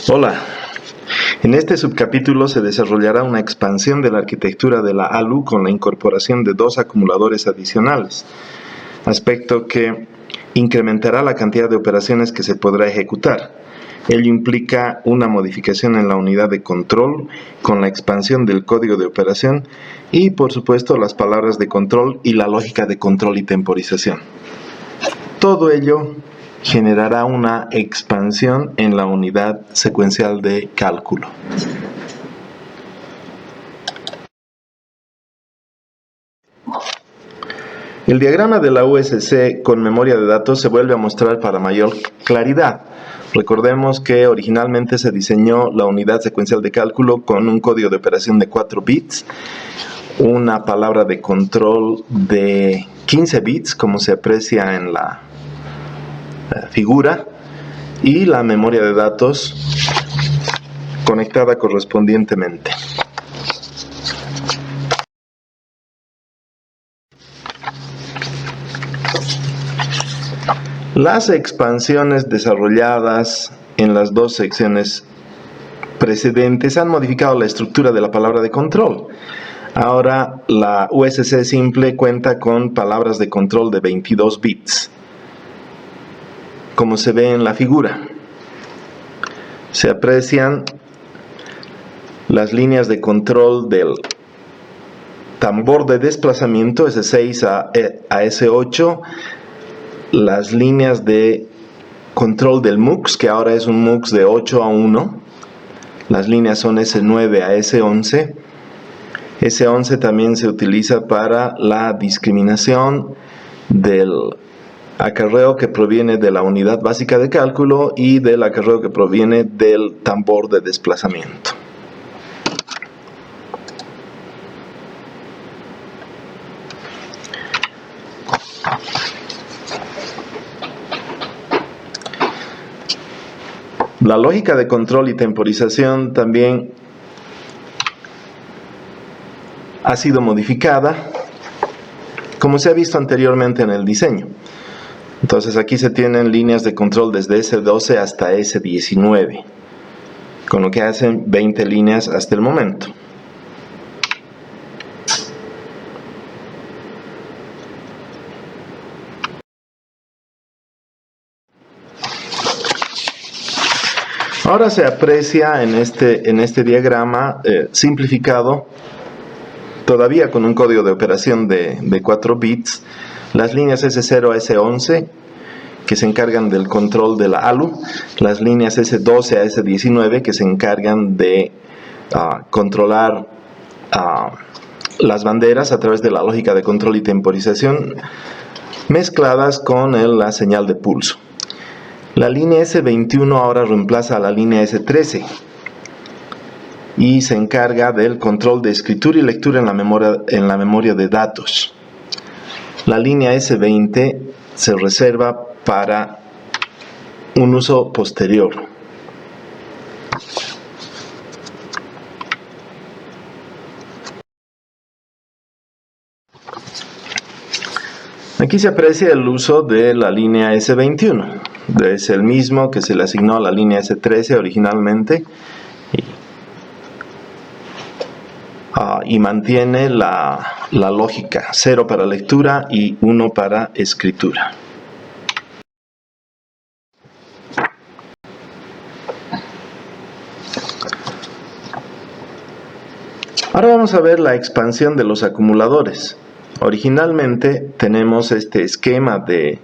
Hola, en este subcapítulo se desarrollará una expansión de la arquitectura de la ALU con la incorporación de 2 acumuladores adicionales, aspecto que incrementará la cantidad de operaciones que se podrá ejecutar. Ello implica una modificación en la unidad de control con la expansión del código de operación y, por supuesto, las palabras de control y la lógica de control y temporización. Todo ello generará una expansión en la unidad secuencial de cálculo. El diagrama de la USC con memoria de datos se vuelve a mostrar para mayor claridad. Recordemos que originalmente se diseñó la unidad secuencial de cálculo con un código de operación de 4 bits, una palabra de control de 15 bits, como se aprecia en la figura, y la memoria de datos conectada correspondientemente. Las expansiones desarrolladas en las 2 secciones precedentes han modificado la estructura de la palabra de control. Ahora la USC simple cuenta con palabras de control de 22 bits, como se ve en la figura. Se aprecian las líneas de control del tambor de desplazamiento S6 a S8, las líneas de control del MUX, que ahora es un MUX de 8 a 1, las líneas son S9 a S11. S11 también se utiliza para la discriminación del acarreo que proviene de la unidad básica de cálculo y del acarreo que proviene del tambor de desplazamiento. La lógica de control y temporización también ha sido modificada, como se ha visto anteriormente en el diseño. Entonces aquí se tienen líneas de control desde S12 hasta S19, con lo que hacen 20 líneas hasta el momento. Ahora se aprecia en este diagrama simplificado, todavía con un código de operación de 4 bits, las líneas S0 a S11 que se encargan del control de la ALU, las líneas S12 a S19 que se encargan de controlar las banderas a través de la lógica de control y temporización, mezcladas con la señal de pulso. La línea S21 ahora reemplaza a la línea S13 y se encarga del control de escritura y lectura en la memoria de datos. La línea S20 se reserva para un uso posterior. Aquí se aprecia el uso de la línea S21. Es el mismo que se le asignó a la línea S13 originalmente y mantiene la lógica 0 para lectura y 1 para escritura. Ahora vamos a ver la expansión de los acumuladores. Originalmente tenemos este esquema de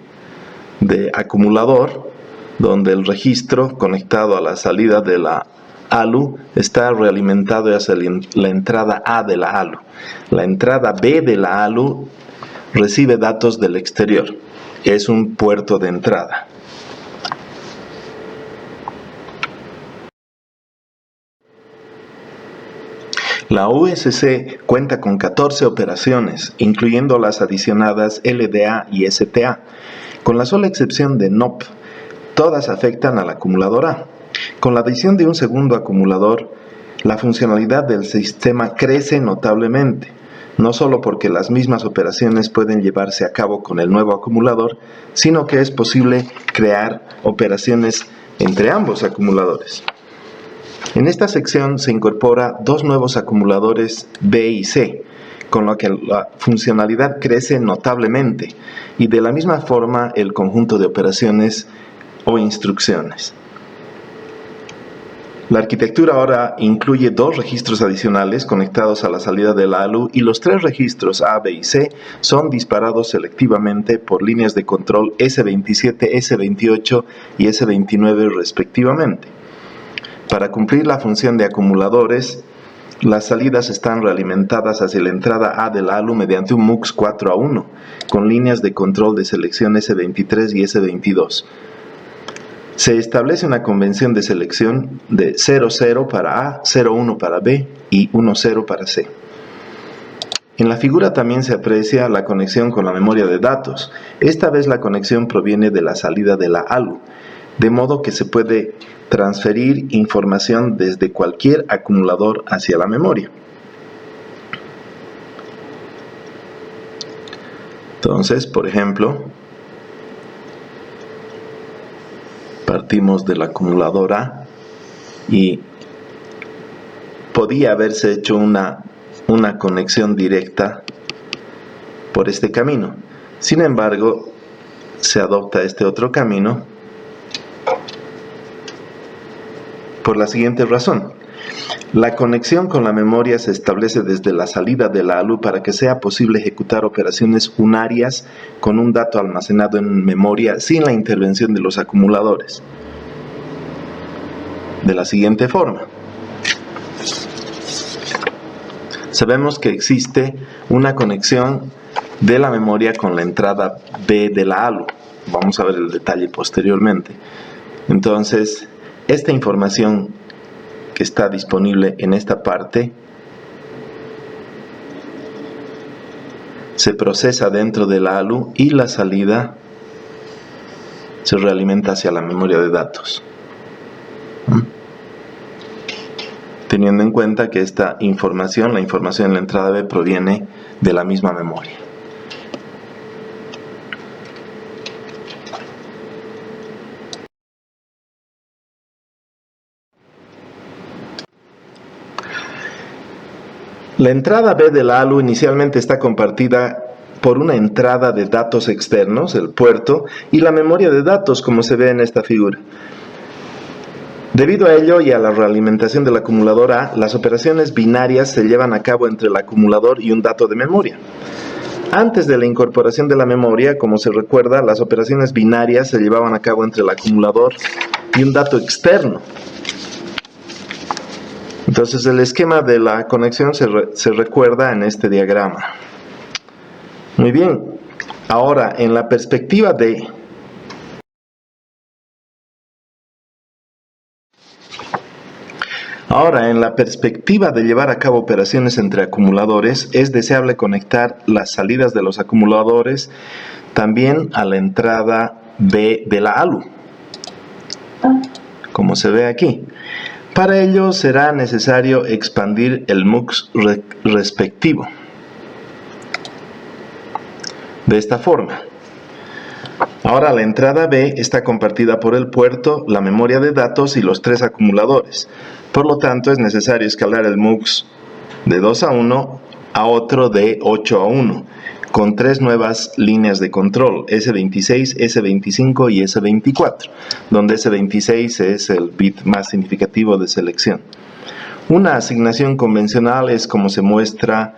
acumulador, donde el registro conectado a la salida de la ALU está realimentado hacia la entrada A de la ALU. La entrada B de la ALU recibe datos del exterior. Es un puerto de entrada. La USC cuenta con 14 operaciones, incluyendo las adicionadas LDA y STA, con la sola excepción de NOP. Todas afectan al acumulador A. Con la adición de un segundo acumulador, la funcionalidad del sistema crece notablemente, no solo porque las mismas operaciones pueden llevarse a cabo con el nuevo acumulador, sino que es posible crear operaciones entre ambos acumuladores. En esta sección se incorpora dos nuevos acumuladores B y C, con lo que la funcionalidad crece notablemente, y de la misma forma el conjunto de operaciones o instrucciones. La arquitectura ahora incluye dos registros adicionales conectados a la salida de la ALU, y los tres registros A, B y C son disparados selectivamente por líneas de control S27, S28 y S29 respectivamente. Para cumplir la función de acumuladores, las salidas están realimentadas hacia la entrada A de la ALU mediante un MUX 4A1, con líneas de control de selección S23 y S22. Se establece una convención de selección de 00 para A, 01 para B y 10 para C. En la figura también se aprecia la conexión con la memoria de datos. Esta vez la conexión proviene de la salida de la ALU, de modo que se puede transferir información desde cualquier acumulador hacia la memoria. Entonces, por ejemplo, partimos del acumulador A y podía haberse hecho una conexión directa por este camino. Sin embargo, se adopta este otro camino por la siguiente razón. La conexión con la memoria se establece desde la salida de la ALU para que sea posible ejecutar operaciones unarias con un dato almacenado en memoria sin la intervención de los acumuladores. De la siguiente forma. Sabemos que existe una conexión de la memoria con la entrada B de la ALU. Vamos a ver el detalle posteriormente. Entonces, esta información que está disponible en esta parte se procesa dentro de la ALU y la salida se realimenta hacia la memoria de datos. Teniendo en cuenta que esta información, la información en la entrada B, proviene de la misma memoria. La entrada B de la ALU inicialmente está compartida por una entrada de datos externos, el puerto, y la memoria de datos, como se ve en esta figura. Debido a ello y a la realimentación del acumulador A, las operaciones binarias se llevan a cabo entre el acumulador y un dato de memoria. Antes de la incorporación de la memoria, como se recuerda, las operaciones binarias se llevaban a cabo entre el acumulador y un dato externo. Entonces el esquema de la conexión se recuerda en este diagrama. Muy bien, ahora en la perspectiva de llevar a cabo operaciones entre acumuladores, es deseable conectar las salidas de los acumuladores también a la entrada B de la ALU, como se ve aquí. Para ello será necesario expandir el MUX respectivo. De esta forma. Ahora la entrada B está compartida por el puerto, la memoria de datos y los tres acumuladores. Por lo tanto, es necesario escalar el MUX de 2A1 a otro de 8A1, con tres nuevas líneas de control, S26, S25 y S24, donde S26 es el bit más significativo de selección. Una asignación convencional es como se muestra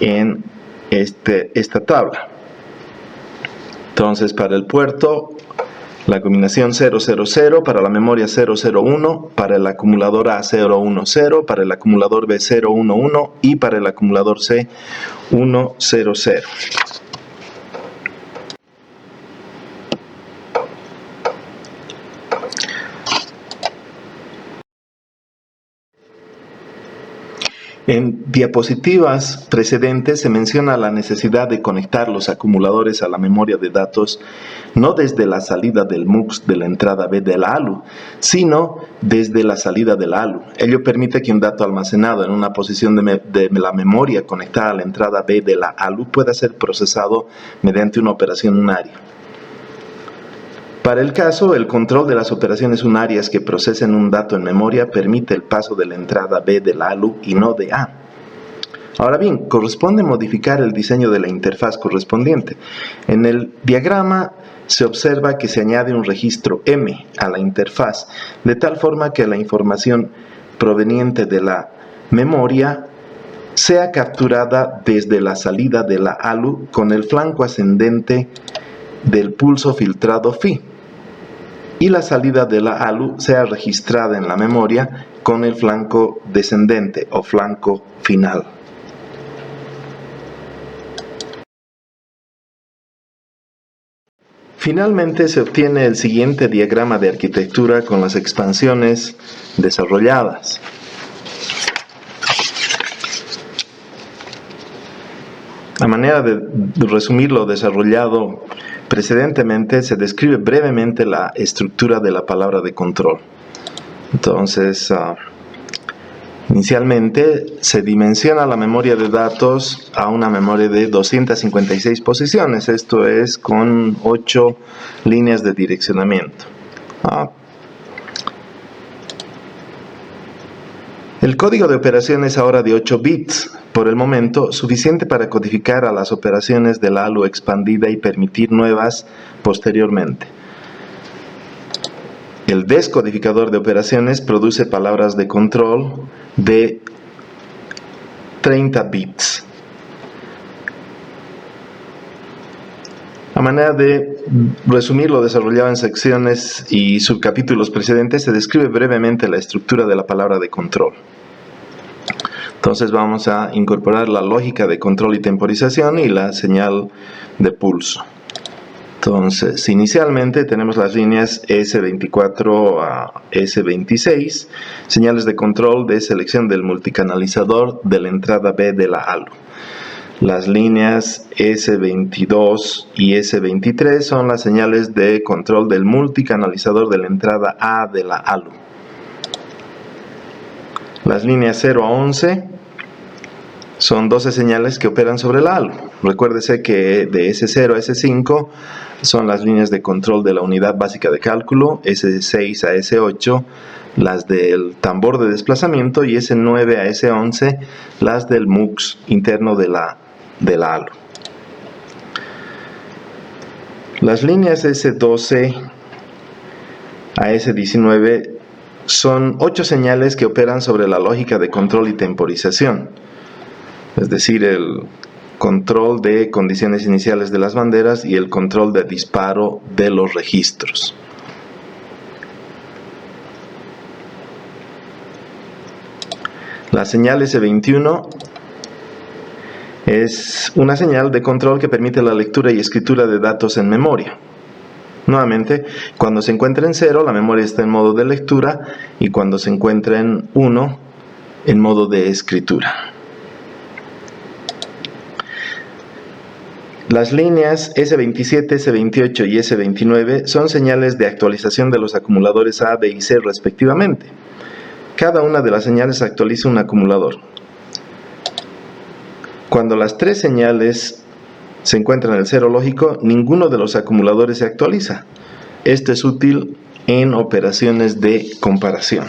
en esta tabla. Entonces, para el puerto, la combinación 000, para la memoria 001, para el acumulador A 010, para el acumulador B 011 y para el acumulador C 100. En diapositivas precedentes se menciona la necesidad de conectar los acumuladores a la memoria de datos no desde la salida del MUX de la entrada B de la ALU, sino desde la salida de la ALU. Ello permite que un dato almacenado en una posición de la memoria conectada a la entrada B de la ALU pueda ser procesado mediante una operación unaria. Para el caso, el control de las operaciones unarias que procesen un dato en memoria permite el paso de la entrada B de la ALU y no de A. Ahora bien, corresponde modificar el diseño de la interfaz correspondiente. En el diagrama se observa que se añade un registro M a la interfaz, de tal forma que la información proveniente de la memoria sea capturada desde la salida de la ALU con el flanco ascendente del pulso filtrado phi, y la salida de la ALU sea registrada en la memoria con el flanco descendente o flanco final. Finalmente se obtiene el siguiente diagrama de arquitectura con las expansiones desarrolladas. A manera de resumir lo desarrollado precedentemente, se describe brevemente la estructura de la palabra de control. Entonces, inicialmente se dimensiona la memoria de datos a una memoria de 256 posiciones, esto es con 8 líneas de direccionamiento. El código de operación es ahora de 8 bits, por el momento suficiente para codificar a las operaciones de la ALU expandida y permitir nuevas posteriormente. El descodificador de operaciones produce palabras de control de 30 bits. A manera de resumir lo desarrollado en secciones y subcapítulos precedentes, se describe brevemente la estructura de la palabra de control. Entonces vamos a incorporar la lógica de control y temporización y la señal de pulso. Entonces, inicialmente tenemos las líneas S24 a S26, señales de control de selección del multicanalizador de la entrada B de la ALU. Las líneas S22 y S23 son las señales de control del multicanalizador de la entrada A de la ALU. Las líneas 0 a 11 son 12 señales que operan sobre la ALU. Recuérdese que de S0 a S5 son las líneas de control de la unidad básica de cálculo, S6 a S8 las del tambor de desplazamiento y S9 a S11 las del MUX interno de la ALU. Las líneas S12 a S19 son 8 señales que operan sobre la lógica de control y temporización, es decir, el control de condiciones iniciales de las banderas y el control de disparo de los registros. La señal S21 es una señal de control que permite la lectura y escritura de datos en memoria. Nuevamente, cuando se encuentra en 0, la memoria está en modo de lectura, y cuando se encuentra en 1, en modo de escritura. Las líneas S27, S28 y S29 son señales de actualización de los acumuladores A, B y C respectivamente. Cada una de las señales actualiza un acumulador. Cuando las 3 señales se encuentran en el 0 lógico, ninguno de los acumuladores se actualiza. Esto es útil en operaciones de comparación.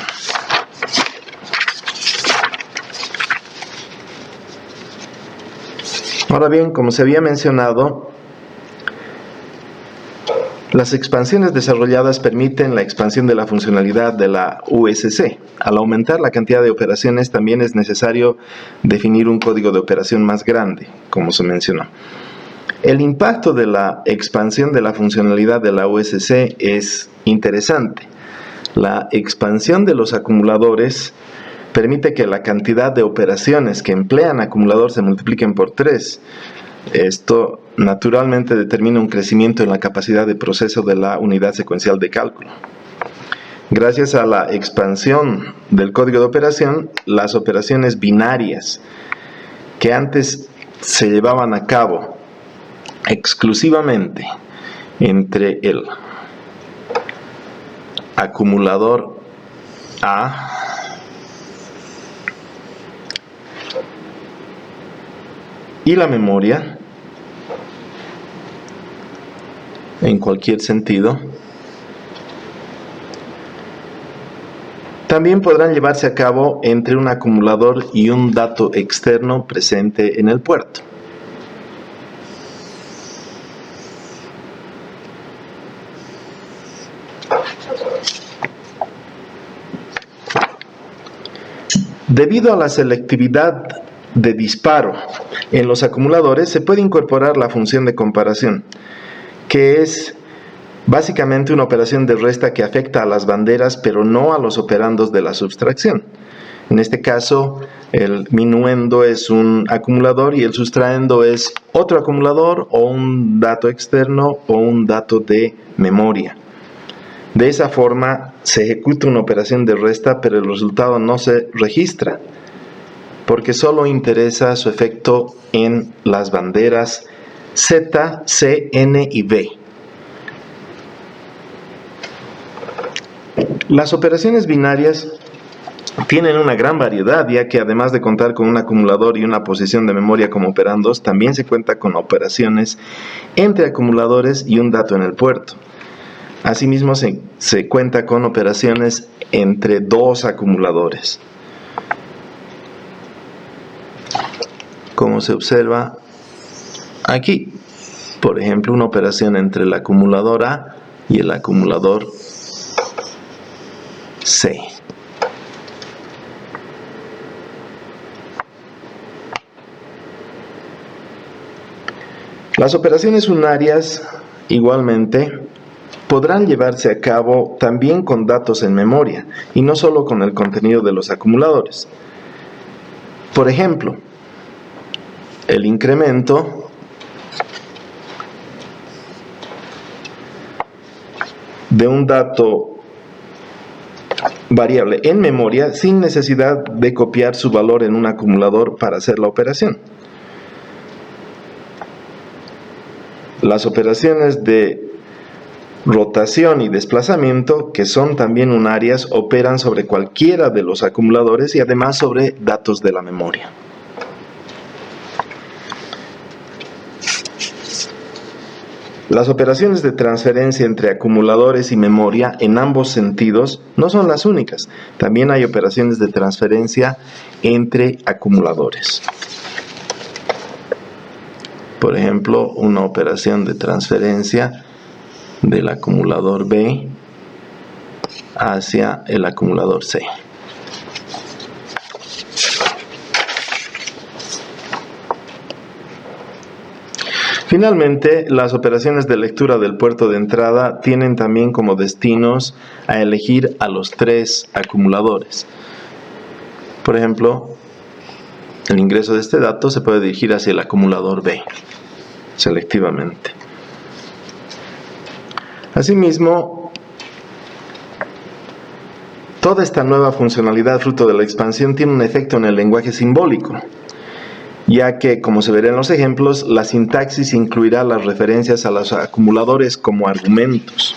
Ahora bien, como se había mencionado, las expansiones desarrolladas permiten la expansión de la funcionalidad de la USC. Al aumentar la cantidad de operaciones, también es necesario definir un código de operación más grande, como se mencionó. El impacto de la expansión de la funcionalidad de la USC es interesante. La expansión de los acumuladores permite que la cantidad de operaciones que emplean acumulador se multipliquen por 3. Esto naturalmente determina un crecimiento en la capacidad de proceso de la unidad secuencial de cálculo. Gracias a la expansión del código de operación, las operaciones binarias que antes se llevaban a cabo exclusivamente entre el acumulador A y la memoria, en cualquier sentido, También podrán llevarse a cabo entre un acumulador y un dato externo presente en el puerto. Debido a la selectividad de disparo en los acumuladores, se puede incorporar la función de comparación, que es básicamente una operación de resta que afecta a las banderas, pero no a los operandos de la subtracción. En este caso, el minuendo es un acumulador y el sustraendo es otro acumulador o un dato externo o un dato de memoria. De esa forma se ejecuta una operación de resta, pero el resultado no se registra, porque solo interesa su efecto en las banderas Z, C, N y B. Las operaciones binarias tienen una gran variedad, ya que además de contar con un acumulador y una posición de memoria como operandos, también se cuenta con operaciones entre acumuladores y un dato en el puerto. Asimismo, se cuenta con operaciones entre dos acumuladores, como se observa aquí. Por ejemplo, una operación entre el acumulador A y el acumulador C. Las operaciones unarias, igualmente, podrán llevarse a cabo también con datos en memoria y no solo con el contenido de los acumuladores. Por ejemplo, el incremento de un dato variable en memoria sin necesidad de copiar su valor en un acumulador para hacer la operación. Las operaciones de rotación y desplazamiento, que son también unarias, operan sobre cualquiera de los acumuladores y además sobre datos de la memoria. Las operaciones de transferencia entre acumuladores y memoria en ambos sentidos no son las únicas. También hay operaciones de transferencia entre acumuladores. Por ejemplo, una operación de transferencia del acumulador B hacia el acumulador C. Finalmente, las operaciones de lectura del puerto de entrada tienen también como destinos a elegir a los tres acumuladores. Por ejemplo, el ingreso de este dato se puede dirigir hacia el acumulador B, selectivamente. Asimismo, toda esta nueva funcionalidad fruto de la expansión tiene un efecto en el lenguaje simbólico, ya que, como se verá en los ejemplos, la sintaxis incluirá las referencias a los acumuladores como argumentos.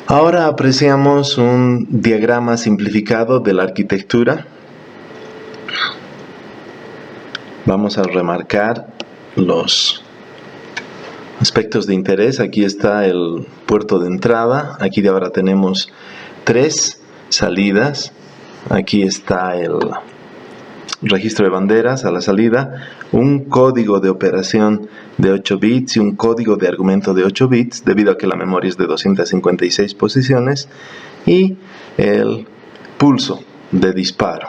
Ahora apreciamos un diagrama simplificado de la arquitectura. Vamos a remarcar los aspectos de interés. Aquí está el puerto de entrada. Aquí de ahora tenemos 3 salidas. Aquí está el registro de banderas a la salida, un código de operación de 8 bits y un código de argumento de 8 bits, debido a que la memoria es de 256 posiciones, y el pulso de disparo.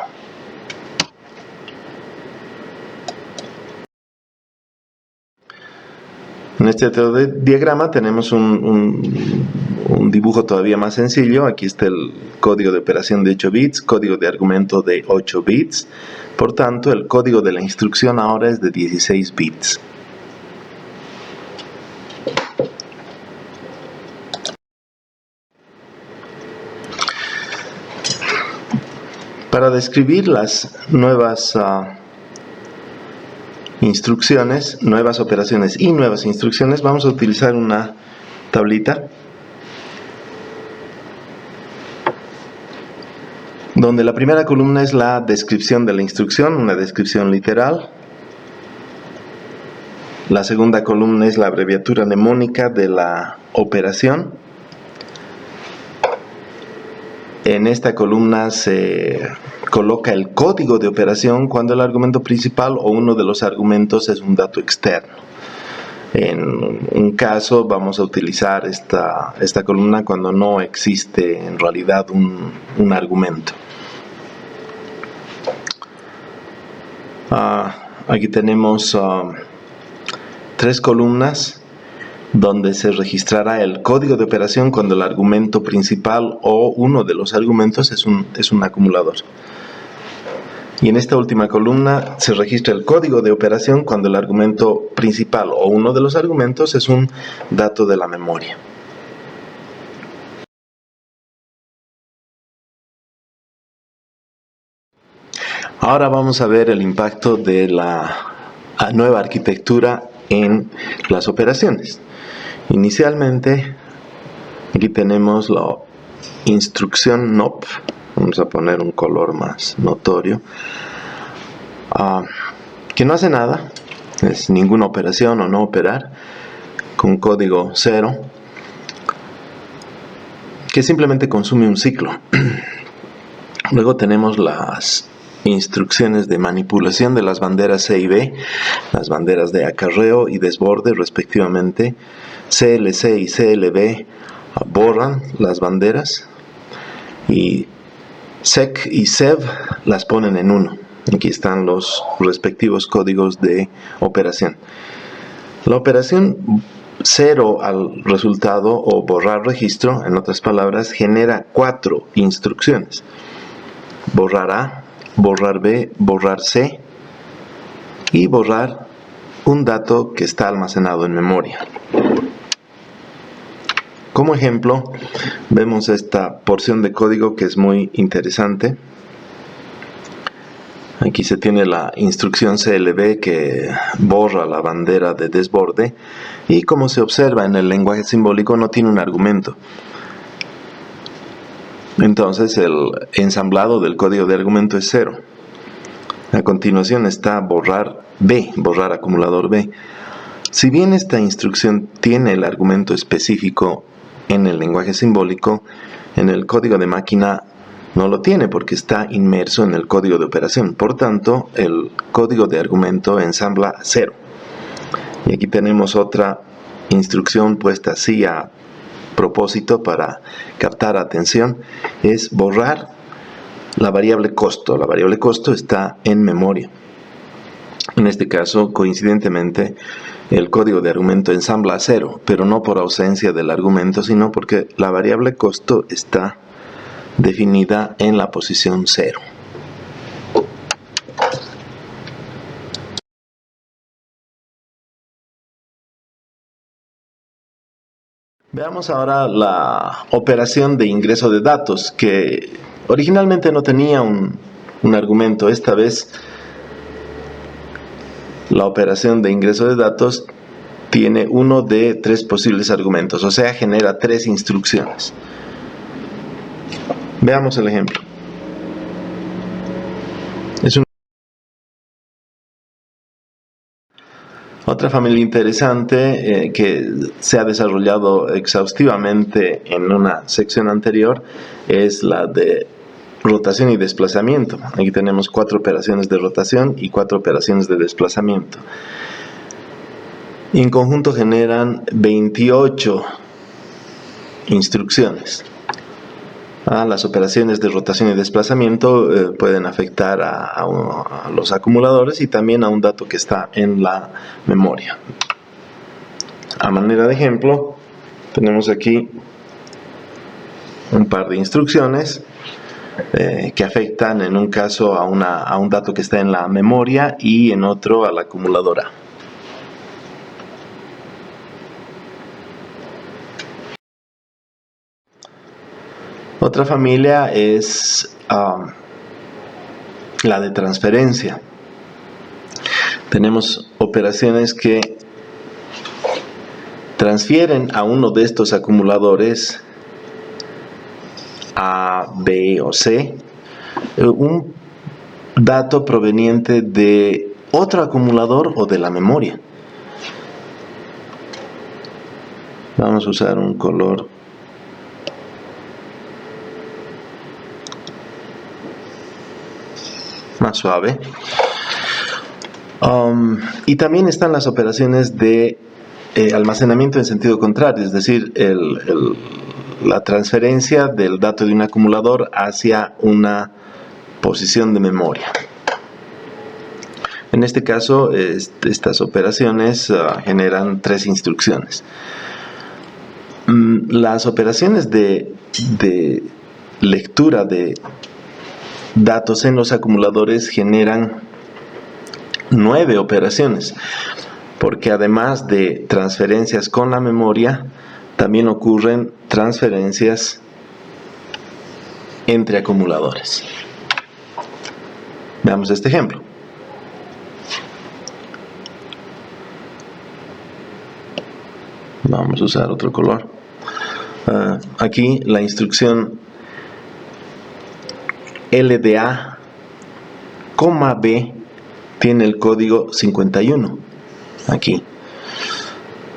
En este otro diagrama tenemos un dibujo todavía más sencillo. Aquí está el código de operación de 8 bits, código de argumento de 8 bits. Por tanto, el código de la instrucción ahora es de 16 bits. Para describir las nuevas instrucciones, nuevas operaciones y nuevas instrucciones, vamos a utilizar una tablita donde la primera columna es la descripción de la instrucción, una descripción literal. La segunda columna es la abreviatura mnemónica de la operación. En esta columna se coloca el código de operación cuando el argumento principal o uno de los argumentos es un dato externo. En un caso vamos a utilizar esta columna cuando no existe en realidad un argumento. Aquí tenemos 3 columnas donde se registrará el código de operación cuando el argumento principal o uno de los argumentos es un acumulador. Y en esta última columna se registra el código de operación cuando el argumento principal o uno de los argumentos es un dato de la memoria. Ahora vamos a ver el impacto de la nueva arquitectura en las operaciones. Inicialmente, aquí tenemos la instrucción NOP. Vamos a poner un color más notorio. Que no hace nada, es ninguna operación o no operar, con código 0, que simplemente consume un ciclo. Luego tenemos las instrucciones de manipulación de las banderas C y B, las banderas de acarreo y desborde respectivamente. CLC y CLB borran las banderas y SEC y SEV las ponen en 1. Aquí están los respectivos códigos de operación. La operación 0 al resultado o borrar registro, en otras palabras, genera 4 instrucciones. Borrar A, borrar B, borrar C y borrar un dato que está almacenado en memoria. Como ejemplo, vemos esta porción de código que es muy interesante. Aquí se tiene la instrucción CLB que borra la bandera de desborde y, como se observa en el lenguaje simbólico, no tiene un argumento. Entonces el ensamblado del código de argumento es 0. A continuación está borrar B, borrar acumulador B. Si bien esta instrucción tiene el argumento específico en el lenguaje simbólico, en el código de máquina no lo tiene porque está inmerso en el código de operación. Por tanto, el código de argumento ensambla 0. Y aquí tenemos otra instrucción puesta así a propósito para captar atención, es borrar la variable costo. La variable costo está en memoria. En este caso, coincidentemente, el código de argumento ensambla 0, pero no por ausencia del argumento, sino porque la variable costo está definida en la posición 0. Veamos ahora la operación de ingreso de datos, que originalmente no tenía un argumento. Esta vez la operación de ingreso de datos tiene uno de 3 posibles argumentos, o sea, genera 3 instrucciones. Veamos el ejemplo. Otra familia interesante que se ha desarrollado exhaustivamente en una sección anterior es la de rotación y desplazamiento. Aquí tenemos 4 operaciones de rotación y 4 operaciones de desplazamiento. En conjunto generan 28 instrucciones. Las operaciones de rotación y desplazamiento pueden afectar a los acumuladores y también a un dato que está en la memoria. A manera de ejemplo, tenemos aquí un par de instrucciones que afectan en un caso a un dato que está en la memoria y en otro a la acumuladora. Otra familia es la de transferencia. Tenemos operaciones que transfieren a uno de estos acumuladores A, B o C un dato proveniente de otro acumulador o de la memoria. Vamos a usar un color más suave. Y también están las operaciones de almacenamiento en sentido contrario, es decir, la transferencia del dato de un acumulador hacia una posición de memoria. En este caso, estas operaciones generan 3 instrucciones. Las operaciones de lectura de datos en los acumuladores generan 9 operaciones, porque además de transferencias con la memoria, también ocurren transferencias entre acumuladores. Veamos este ejemplo. Vamos a usar otro color. Aquí la instrucción LDA, B tiene el código 51 aquí.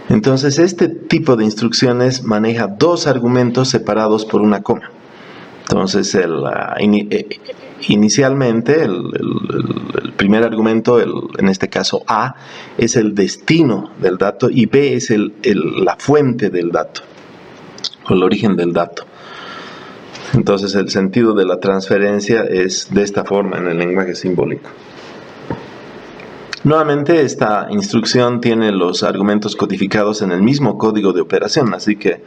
Entonces este tipo de instrucciones maneja 2 argumentos separados por una coma. Entonces inicialmente el primer argumento, en este caso A, es el destino del dato y B es la fuente del dato o el origen del dato. Entonces el sentido de la transferencia es de esta forma en el lenguaje simbólico. Nuevamente esta instrucción tiene los argumentos codificados en el mismo código de operación, así que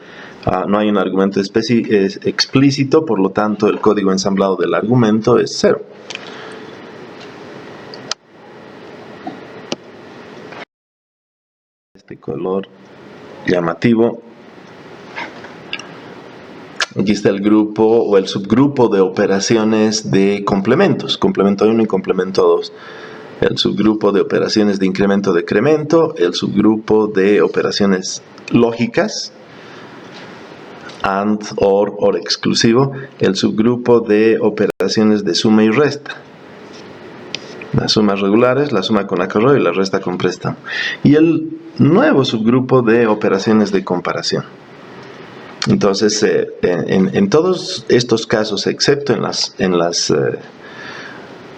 no hay un argumento explícito, por lo tanto el código ensamblado del argumento es 0. Este color llamativo. Aquí está el grupo o el subgrupo de operaciones de complementos, complemento 1 y complemento 2. El subgrupo de operaciones de incremento-decremento, el subgrupo de operaciones lógicas, AND, OR exclusivo, el subgrupo de operaciones de suma y resta, las sumas regulares, la suma con acarreo y la resta con préstamo, y el nuevo subgrupo de operaciones de comparación. Entonces, en todos estos casos, excepto en las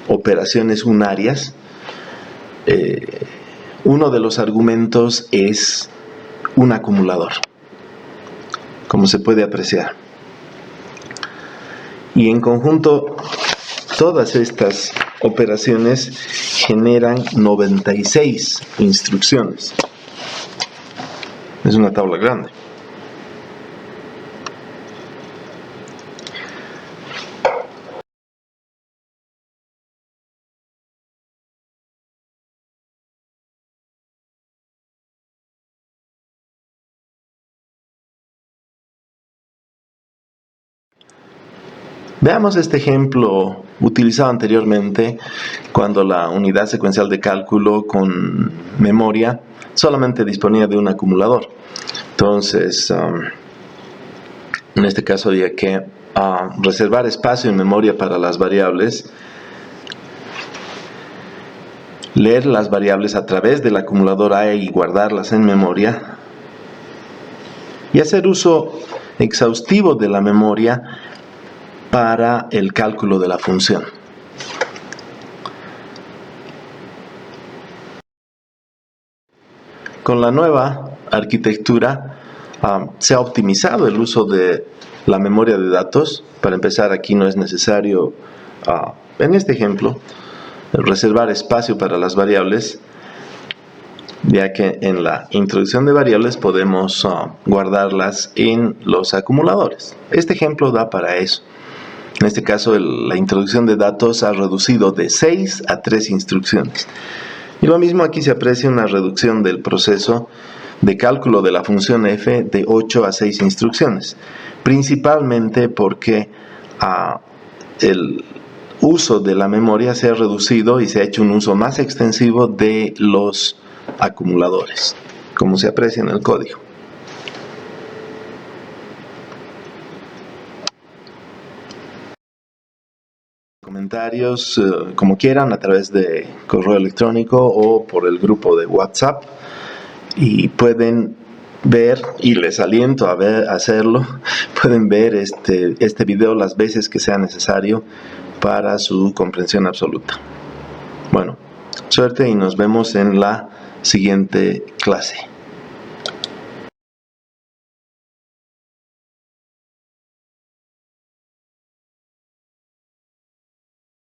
operaciones unarias, uno de los argumentos es un acumulador, como se puede apreciar. Y en conjunto, todas estas operaciones generan 96 instrucciones. Es una tabla grande. Veamos este ejemplo utilizado anteriormente cuando la unidad secuencial de cálculo con memoria solamente disponía de un acumulador. Entonces, en este caso había que reservar espacio en memoria para las variables, leer las variables a través del acumulador A y guardarlas en memoria, y hacer uso exhaustivo de la memoria para el cálculo de la función. Con la nueva arquitectura se ha optimizado el uso de la memoria de datos. Para empezar, aquí no es necesario, en este ejemplo, reservar espacio para las variables, ya que en la introducción de variables podemos guardarlas en los acumuladores. Este ejemplo da para eso. En este caso, la introducción de datos ha reducido de 6 a 3 instrucciones. Y lo mismo aquí se aprecia una reducción del proceso de cálculo de la función f de 8 a 6 instrucciones, principalmente porque el uso de la memoria se ha reducido y se ha hecho un uso más extensivo de los acumuladores, como se aprecia en el código. Comentarios como quieran a través de correo electrónico o por el grupo de WhatsApp, y pueden ver, y les aliento a hacerlo, pueden ver este video las veces que sea necesario para su comprensión absoluta. Bueno, suerte y nos vemos en la siguiente clase.